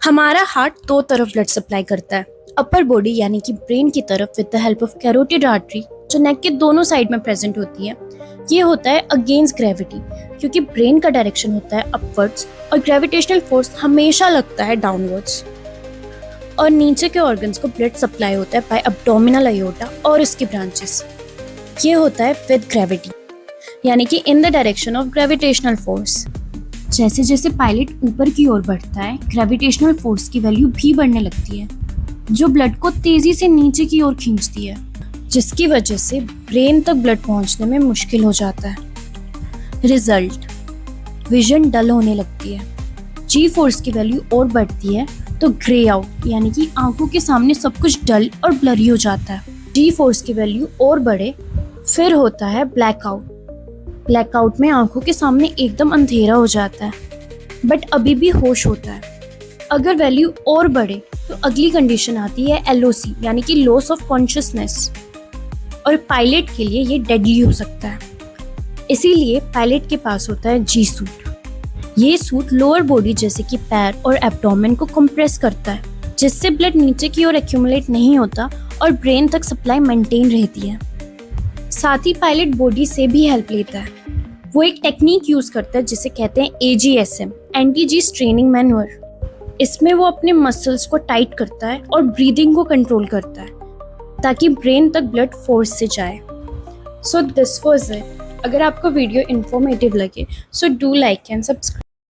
हमारा हार्ट दो तरफ ब्लड सप्लाई करता है। अपर बॉडी यानी कि ब्रेन की तरफ with the help of carotid artery जो नेक के दोनों साइड में प्रेजेंट होती है। ये होता है अगेंस्ट ग्रेविटी, क्योंकि ब्रेन का डायरेक्शन होता है अपवर्ड्स और ग्रेविटेशनल फोर्स हमेशा लगता है डाउनवर्ड्स। और नीचे के ऑर्गन्स को ब्लड सप्लाई होता है बाय अब्डोमिनल अयोर्टा और इसके ब्रांचेस। ये होता है विद ग्रेविटी, यानी कि in the direction of gravitational force. जैसे जैसे पायलट ऊपर की ओर बढ़ता है, ग्रेविटेशनल फोर्स की वैल्यू भी बढ़ने लगती है, जो ब्लड को तेजी से नीचे की ओर खींचती है, जिसकी वजह से ब्रेन तक ब्लड पहुंचने में मुश्किल हो जाता है। रिजल्ट, विजन डल होने लगती है। जी फोर्स की वैल्यू और बढ़ती है तो ग्रे आउट, यानी कि आंखों के सामने सब कुछ डल और ब्लरी हो जाता है। जी फोर्स की वैल्यू और बढ़े फिर होता है ब्लैकआउट। ब्लैकआउट में आंखों के सामने एकदम अंधेरा हो जाता है, बट अभी भी होश होता है। अगर वैल्यू और बढ़े तो अगली कंडीशन आती है एलओसी, यानी कि लॉस ऑफ कॉन्शियसनेस, और पायलट के लिए ये डेडली हो सकता है। इसीलिए पायलट के पास होता है जी सूट। ये सूट लोअर बॉडी जैसे कि पैर और एब्डोमेन को कंप्रेस करता है, जिससे ब्लड नीचे की ओर एक्यूमुलेट नहीं होता और ब्रेन तक सप्लाई मेंटेन रहती है। साथ ही पायलट बॉडी से भी हेल्प लेता है। वो एक टेक्निक यूज करता है जिसे कहते हैं AGSM, एंटी जी स्ट्रेनिंग मैन्यूअर। इसमें वो अपने मसल्स को टाइट करता है और ब्रीदिंग को कंट्रोल करता है ताकि ब्रेन तक ब्लड फोर्स से जाए। So this was it. अगर आपको वीडियो इन्फॉर्मेटिव लगे so do like and subscribe.